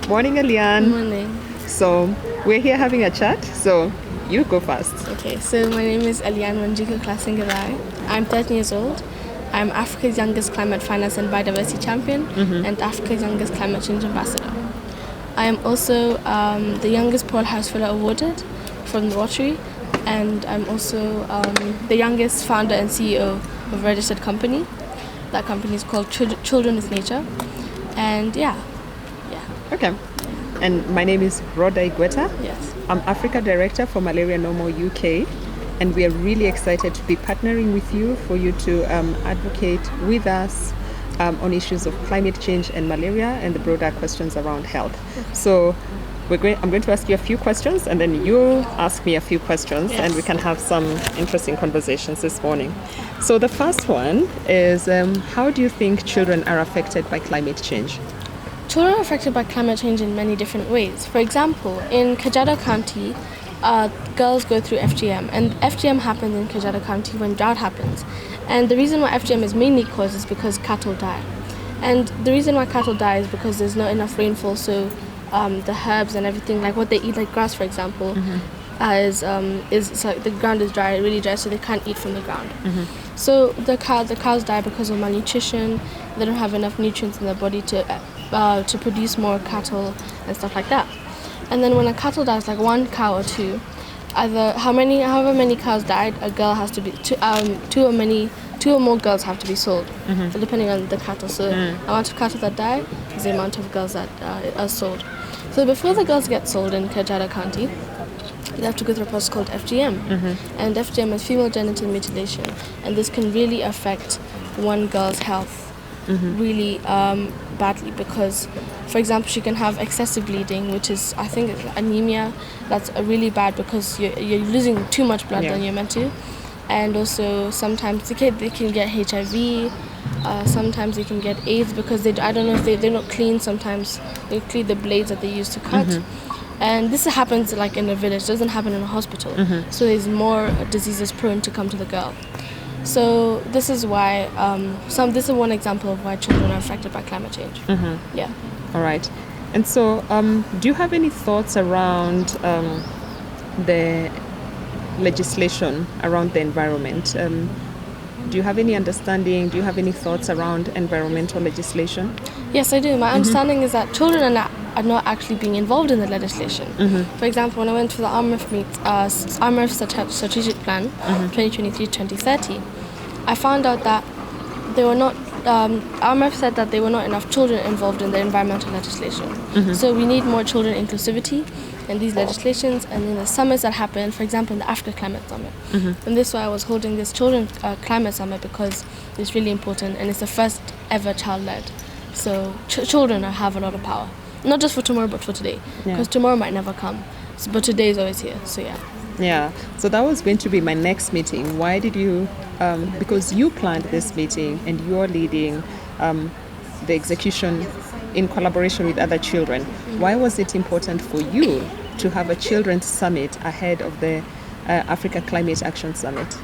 Morning, Ellyanne. Morning. So we're here having a chat. So you go first. Okay, so my name is Ellyanne Githae. I'm 13 years old. I'm Africa's youngest climate finance and biodiversity champion and Africa's youngest climate change ambassador. I am also the youngest Paul House Fellow awarded from the Rotary, and I'm also the youngest founder and CEO of a registered company. That company is called Children is Nature. And yeah. Okay. And my name is Githae. Yes. I'm Africa Director for Malaria No More UK, and we are really excited to be partnering with you for you to advocate with us on issues of climate change and malaria and the broader questions around health. So I'm going to ask you a few questions, and then you ask me a few questions, Yes. and we can have some interesting conversations this morning. So the first one is, how do you think children are affected by climate change? Children are affected by climate change in many different ways. For example, in Kajiado County, girls go through FGM, and FGM happens in Kajiado County when drought happens. And the reason why FGM is mainly caused is because cattle die. And the reason why cattle die is because there's not enough rainfall, so the herbs and everything, like what they eat, like grass, for example, is like the ground is dry, really dry, so they can't eat from the ground. So the cows die because of malnutrition. They don't have enough nutrients in their body to produce more cattle and stuff like that. And then when a cattle dies, like one cow or two, however many cows died, a girl has to be two or more girls have to be sold, so depending on the cattle. So the amount of cattle that die is the amount of girls that are sold. So before the girls get sold in Kajiado County, they have to go through a process called FGM, and FGM is female genital mutilation, and this can really affect one girl's health really badly, because, for example, she can have excessive bleeding, which is, I think, anemia. That's really bad because you're losing too much blood than you're meant to. And also sometimes they can get HIV, sometimes they can get AIDS because I don't know if they're not clean. Sometimes they clean the blades that they use to cut. And this happens like in a village, it doesn't happen in a hospital. So there's more diseases prone to come to the girl. So this is why, this is one example of why children are affected by climate change. Yeah. All right. And so do you have any thoughts around the legislation around the environment? Do you have any understanding? Do you have any thoughts around environmental legislation? Yes, I do. My understanding is that children are not actually being involved in the legislation. For example, when I went to the RMF Strategic Plan 2023-2030, I found out that they were not. RMF said that there were not enough children involved in the environmental legislation. So we need more children inclusivity in these legislations and in the summits that happen, for example, in the Africa Climate Summit. And this is why I was holding this Children's Climate Summit, because it's really important and it's the first ever child-led. So children have a lot of power, not just for tomorrow but for today, because tomorrow might never come, but today is always here. So yeah, so that was going to be my next meeting. Why did you, because you planned this meeting and you're leading the execution in collaboration with other children, why was it important for you to have a children's summit ahead of the Africa Climate Action Summit?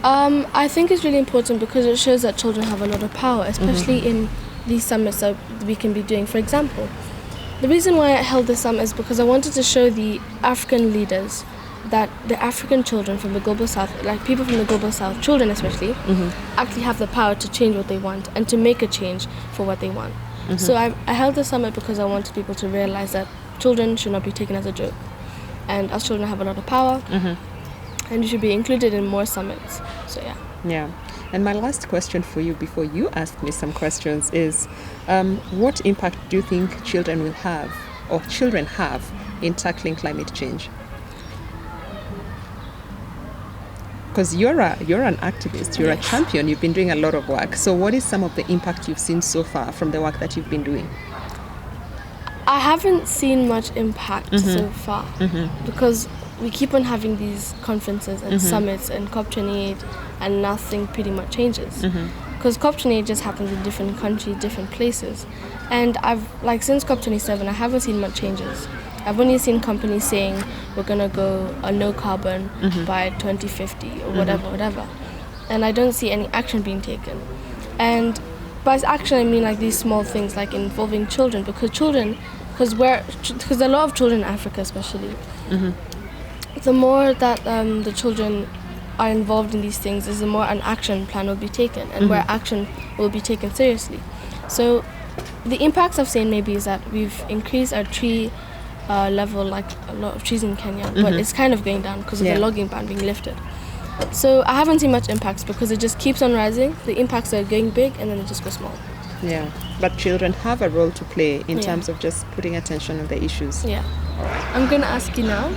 I think it's really important because it shows that children have a lot of power, especially in these summits that we can be doing. For example, the reason why I held this summit is because I wanted to show the African leaders that the African children from the Global South, like people from the Global South, children especially, actually have the power to change what they want and to make a change for what they want. So I held this summit because I wanted people to realize that children should not be taken as a joke. And us children have a lot of power, and you should be included in more summits. So Yeah. And my last question for you before you ask me some questions is, what impact do you think children will have, or children have, in tackling climate change? Because you're an activist, you're a champion, you've been doing a lot of work. So what is some of the impact you've seen so far from the work that you've been doing? I haven't seen much impact so far, because we keep on having these conferences and summits and COP28, and nothing pretty much changes. Because COP28 just happens in different countries, different places. And since COP27, I haven't seen much changes. I've only seen companies saying we're gonna go no carbon by 2050 or whatever. And I don't see any action being taken. And by action I mean like these small things like involving children, because a lot of children in Africa especially, the more that the children are involved in these things is the more an action plan will be taken, and where action will be taken seriously. So the impacts of saying maybe is that we've increased our tree level, like a lot of trees in Kenya, but it's kind of going down because of the logging ban being lifted. So I haven't seen much impacts because it just keeps on rising. The impacts are going big and then they just go small. Yeah, but children have a role to play in terms of just putting attention on the issues. Yeah. I'm going to ask you now,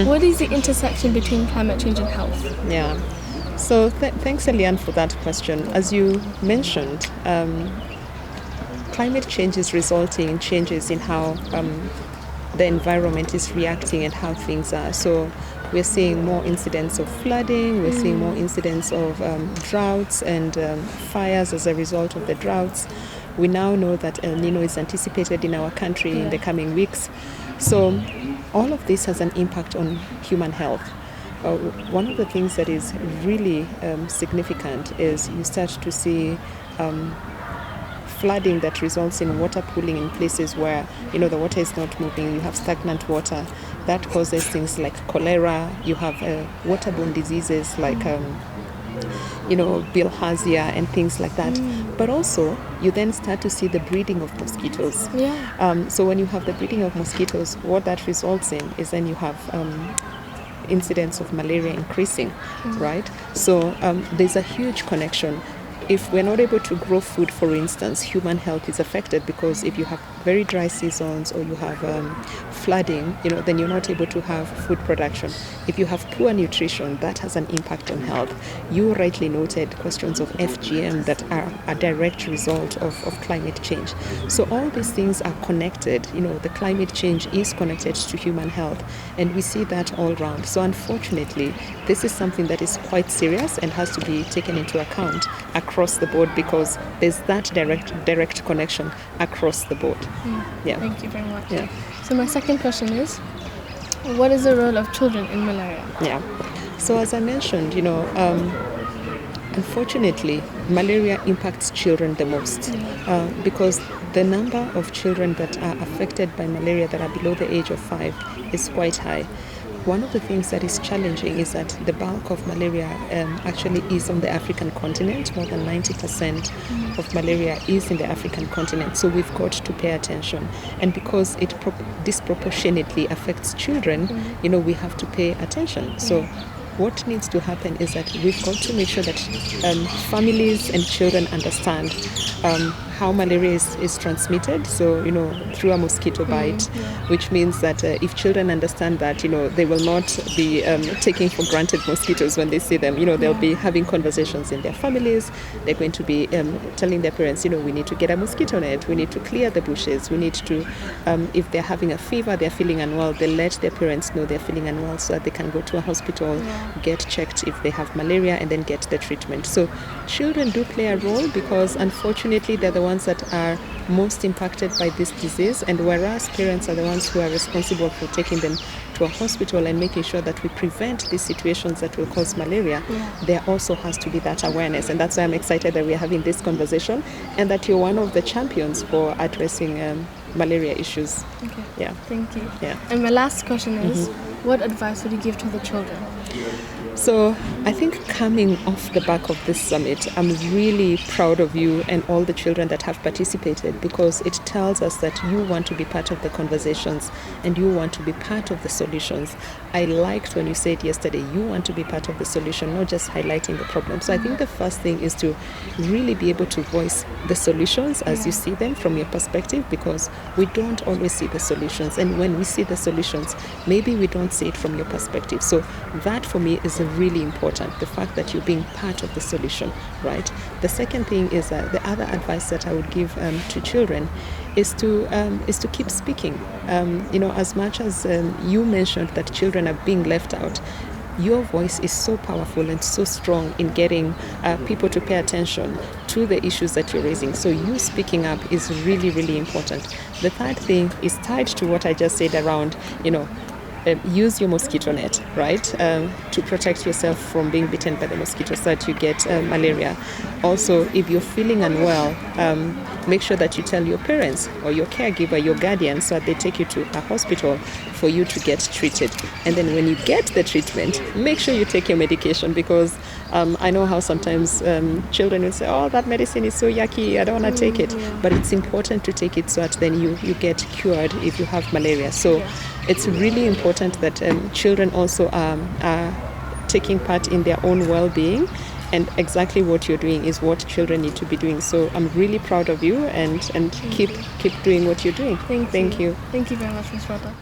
what is the intersection between climate change and health? Yeah. So thanks, Ellyanne, for that question. As you mentioned, climate change is resulting in changes in how the environment is reacting and how things are. So we're seeing more incidents of flooding, we're seeing more incidents of droughts and fires as a result of the droughts. We now know that El Nino is anticipated in our country in the coming weeks. So all of this has an impact on human health. One of the things that is really significant is you start to see flooding that results in water pooling in places where the water is not moving. You have stagnant water that causes things like cholera. You have waterborne diseases like bilharzia and things like that. But also you then start to see the breeding of mosquitoes. So when you have the breeding of mosquitoes, what that results in is then you have incidents of malaria increasing, right? So there's a huge connection. If we're not able to grow food, for instance, human health is affected, because if you have very dry seasons or you have flooding, then you're not able to have food production. If you have poor nutrition, that has an impact on health. You rightly noted questions of FGM that are a direct result of climate change. So all these things are connected. The climate change is connected to human health, and we see that all around. So unfortunately, this is something that is quite serious and has to be taken into account across the board, because there's that direct connection across the board. Yeah. Thank you very much. Yeah. So my second question is, what is the role of children in malaria? Yeah. So as I mentioned, unfortunately, malaria impacts children the most because the number of children that are affected by malaria that are below the age of 5 is quite high. One of the things that is challenging is that the bulk of malaria actually is on the African continent. More than 90% of malaria is in the African continent. So we've got to pay attention. And because it disproportionately affects children, we have to pay attention. So what needs to happen is that we've got to make sure that families and children understand how malaria is transmitted. So, through a mosquito bite, which means that if children understand that, they will not be taking for granted mosquitoes when they see them. They'll be having conversations in their families. They're going to be telling their parents, we need to get a mosquito net. We need to clear the bushes. We need to, if they're having a fever, they're feeling unwell, they let their parents know they're feeling unwell so that they can go to a hospital, get checked if they have malaria, and then get the treatment. So children do play a role, because unfortunately they're the ones that are most impacted by this disease, and whereas parents are the ones who are responsible for taking them to a hospital and making sure that we prevent these situations that will cause malaria, there also has to be that awareness. And that's why I'm excited that we're having this conversation and that you're one of the champions for addressing malaria issues. Okay. Yeah. Thank you. Yeah. And my last question is, what advice would you give to the children? So I think coming off the back of this summit, I'm really proud of you and all the children that have participated, because it tells us that you want to be part of the conversations and you want to be part of the solutions. I liked when you said yesterday, you want to be part of the solution, not just highlighting the problem. So I think the first thing is to really be able to voice the solutions as you see them from your perspective, because we don't always see the solutions. And when we see the solutions, maybe we don't see it from your perspective. So that for me is really important, the fact that you're being part of the solution, right? The second thing is the other advice that I would give to children is to keep speaking. As much as you mentioned that children are being left out, your voice is so powerful and so strong in getting people to pay attention to the issues that you're raising. So you speaking up is really, really important. The third thing is tied to what I just said around, use your mosquito net, right, to protect yourself from being bitten by the mosquito so that you get malaria. Also, if you're feeling unwell, make sure that you tell your parents or your caregiver, your guardian, so that they take you to a hospital for you to get treated. And then when you get the treatment, make sure you take your medication, because I know how sometimes children will say, oh, that medicine is so yucky, I don't want to take it. Yeah. But it's important to take it so that then you get cured if you have malaria. So it's really important that children also are taking part in their own well-being, and exactly what you're doing is what children need to be doing. So I'm really proud of you, and keep doing what you're doing. Thank you. Thank you. Thank you very much, Ms. Rada.